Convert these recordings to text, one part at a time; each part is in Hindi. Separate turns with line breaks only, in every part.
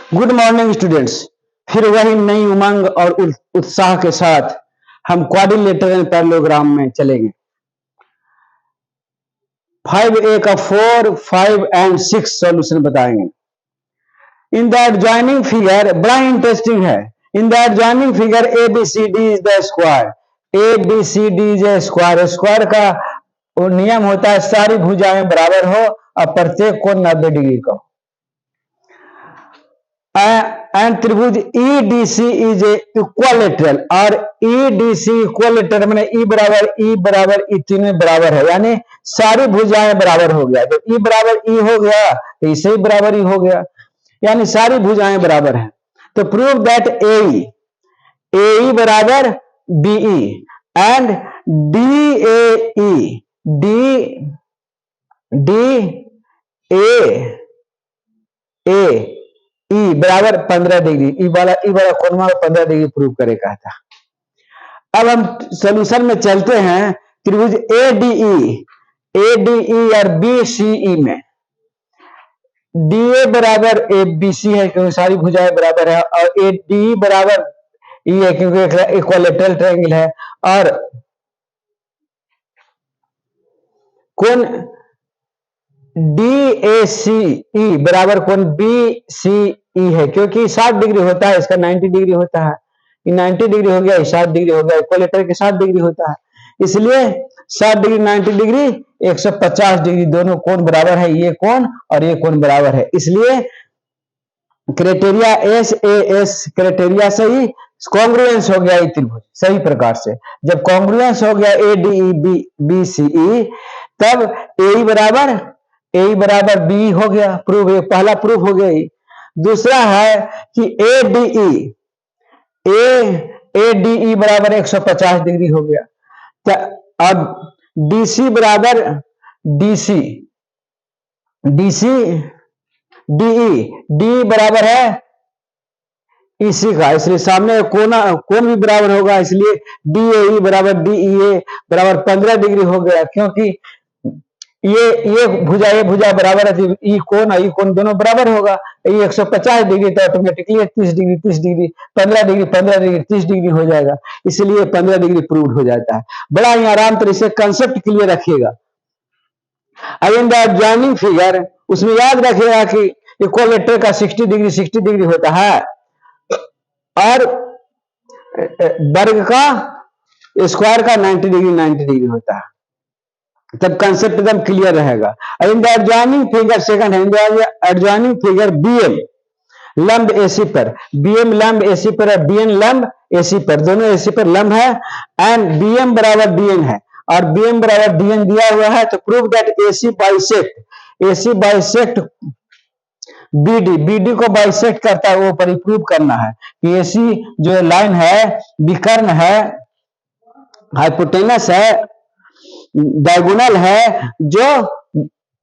Good morning students. फिर वही नई उमंग और उत्साह के साथ हम क्वाड्रिलेटरल एंड पैरेललोग्राम में चलेंगे। 5A का 4, 5 एंड 6 सॉल्यूशन बताएंगे। इन द एडजॉइनिंग फिगर, बड़ा इंटरेस्टिंग है। In the adjoining figure ABCD is the square. ABCD is a square. Square का वो नियम होता है सारी भुजाएं बराबर हो और प्रत्येक कोण 90 डिग्री का हो। एंड त्रिभुज EDC इज ए इक्वालेटरल, और EDC इक्वालेटरल मैंने E बराबर E तीनों बराबर है, यानी सारी भुजाएं बराबर हो गया। जब E बराबर E हो गया तो इसे बराबर E हो गया, यानी सारी भुजाएं बराबर हैं। तो प्रूव दैट AE बराबर BE एंड DAE बराबर 15 डिग्री। ई वाला कोण 15 डिग्री प्रूव करे कहता। अब हम सॉल्यूशन में चलते हैं। त्रिभुज ADE और BCE में DA बराबर ABC है क्योंकि सारी भुजाएं बराबर है, और ADE बराबर E है क्योंकि इक्विलेटरल ट्रायंगल है, और कोण DACE बराबर कोण BCE है क्योंकि 60 डिग्री होता है, इसका 90 डिग्री होता है। ये 90 डिग्री हो गया, 60 डिग्री हो गया, इक्विलेटर के 60 डिग्री होता है, इसलिए 60 डिग्री 90 डिग्री 150 डिग्री दोनों कोण बराबर है। ये कोण और ये कोण बराबर है, इसलिए क्राइटेरिया SAS क्राइटेरिया से ही कॉन्ग्रुएंस हो गया ये त्रिभुज सही प्रकार से। जब कॉन्ग्रुएंस हो गया ADE BCE तब AE बराबर B हो गया। प्रूफ, पहला प्रूफ हो गया। दूसरा है कि ADE बराबर 150 डिग्री हो गया। अब DC बराबर DE बराबर है इसी का, इसलिए सामने कोण भी बराबर होगा, इसलिए DAE बराबर DEA बराबर 15 डिग्री हो गया, क्योंकि ये भुजा बराबर है, ई कोण दोनों बराबर होगा। ये 150 डिग्री तो ऑटोमेटिकली 30 डिग्री 15 डिग्री 30 डिग्री हो जाएगा, इसलिए 15 डिग्री प्रूव हो जाता है। बड़ा ही आराम तरह से कंसेप्ट क्लियर रखिएगा। इन द एडजॉइनिंग फिगर उसमें याद रखिएगा कि इक्विलेटर का 60 डिग्री होता है, और वर्ग का स्क्वायर का 90 डिग्री होता है, तब कंसेप्ट एकदम क्लियर रहेगा। In the adjoining figure second है, एडजॉइनिंग फिगर BM लंब AC पर, BM लंब AC पर है, BN लंब AC पर, दोनों AC पर लंब है, एंड BM बराबर DN है और BM बराबर DN दिया हुआ है। तो prove that AC bisect BD को बाइसेक्ट करता है, वो पर प्रूव करना है कि AC जो लाइन है विकर्ण है, हाइपोटेनस है, डायगोनल है, जो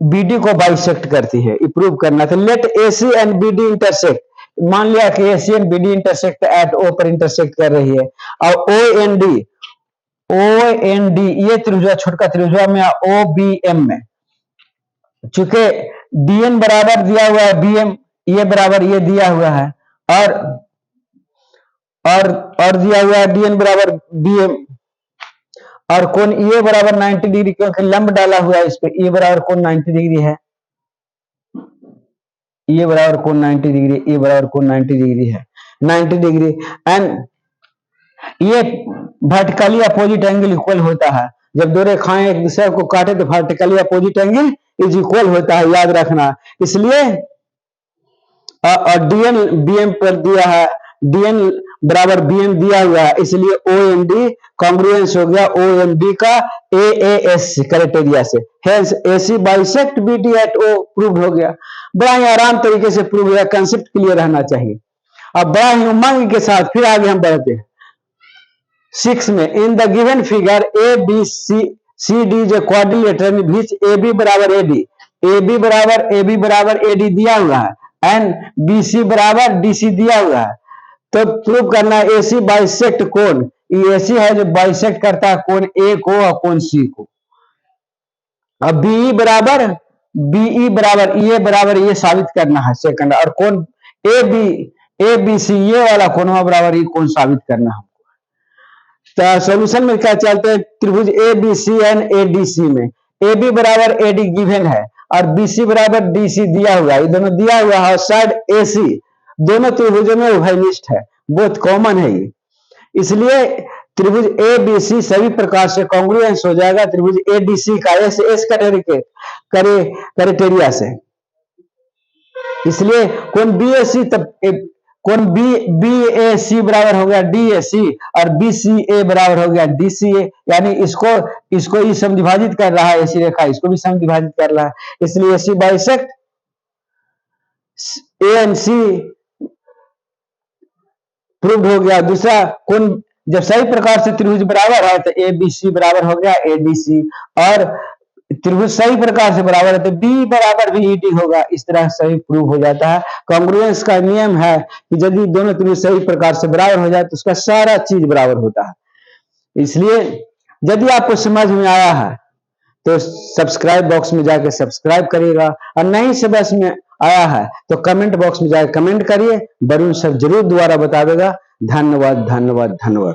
BD को बाइसेक्ट करती है, ये प्रूव करना था। Let AC and BD intersect, मान लिया कि AC and BD intersect at O पर इंटरसेक्ट कर रही है, और OND ये त्रिभुजा छोटका त्रिभुजा में OBM में, चूंकि DN बराबर दिया हुआ है BM, ये बराबर ये दिया हुआ है, और दिया हुआ है DN बराबर BM, और कोण ये बराबर 90 डिग्री क्योंकि लंब डाला हुआ है इस पे, ये बराबर कोण 90 डिग्री है, ये बराबर कोण 90 डिग्री, ये बराबर कोण 90 डिग्री है, 90 डिग्री। एंड ये वर्टिकली अपोजिट एंगल इक्वल होता है। जब दो रेखाएं एक दूसरे को काटे तो vertically opposite angle is equal होता है, याद रखना। इसलिए और DN BM पर दिया है, DN बराबर BM दिया हुआ है, इसलिए OMD कॉन्ग्रुएंस हो गया OMD का AAS क्राइटेरिया से, hence AC bisect BD at O prove हो गया। बड़ा ही आराम तरीके से प्रूव हुआ, कंसेप्ट क्लियर रहना चाहिए। अब बड़ा ही उमंग के साथ फिर आगे हम बढ़ते हैं 6 में। In the given figure ABCD जो क्वाड्रिलेटरल बीच AB बराबर AD दिया हुआ है, एंड BC बराबर DC दिया हुआ है, तो प्रूव करना है AC बाइसेक्ट कोण, ये AC है जो बाइसेक्ट करता है कोण A को और कोण C को। अब BE बराबर ये साबित करना है सेकंड, और कोण ए बी सी ये वाला कोण बराबर ये कोण साबित करना हमको। तो सॉल्यूशन में क्या चलते हैं, त्रिभुज A B C and A D C में ए बी बराबर ए डी गिवन है और बी सी बराबर डी सी दिया हुआ है, ये दोनों दिया हुआ है और साइड ए सी दोनों त्रिभुजों में उभयनिष्ठ है, बहुत कॉमन है ये, इसलिए त्रिभुज ए बी सी सभी प्रकार से कॉन्ग्रुएंस हो जाएगा त्रिभुज ए डी सी का एस क्राइटेरिया से। इसलिए कोण बी ए सी तब कोण बी ए सी बराबर हो गया डी ए सी और बी सी ए बराबर हो गया डी सी ए, यानी इसको ही समद्विभाजित कर रहा है, ऐसी रेखा इसको भी समद्विभाजित कर रहा है, इसलिए A C bisect A and C proved हो गया। दूसरा कोण जब सही प्रकार से त्रिभुज बराबर है तो ए बी सी बराबर हो गया ए डी सी, और त्रिभुज सही प्रकार से बराबर है तो बी बराबर भी ई डी होगा, इस तरह सही प्रूव हो जाता है। कॉन्ग्रुएंस का नियम है कि यदि दोनों त्रिभुज सही प्रकार से बराबर हो जाए तो उसका सारा चीज बराबर होता है। इसलिए यदि आपको समझ में आया है तो सब्सक्राइब बॉक्स में जाकर सब्सक्राइब करिएगा, और नहीं समझ में आया है तो कमेंट बॉक्स में जाकर कमेंट करिए, वरुण सर जरूर दोबारा बता देगा। धन्यवाद धन्यवाद धन्यवाद।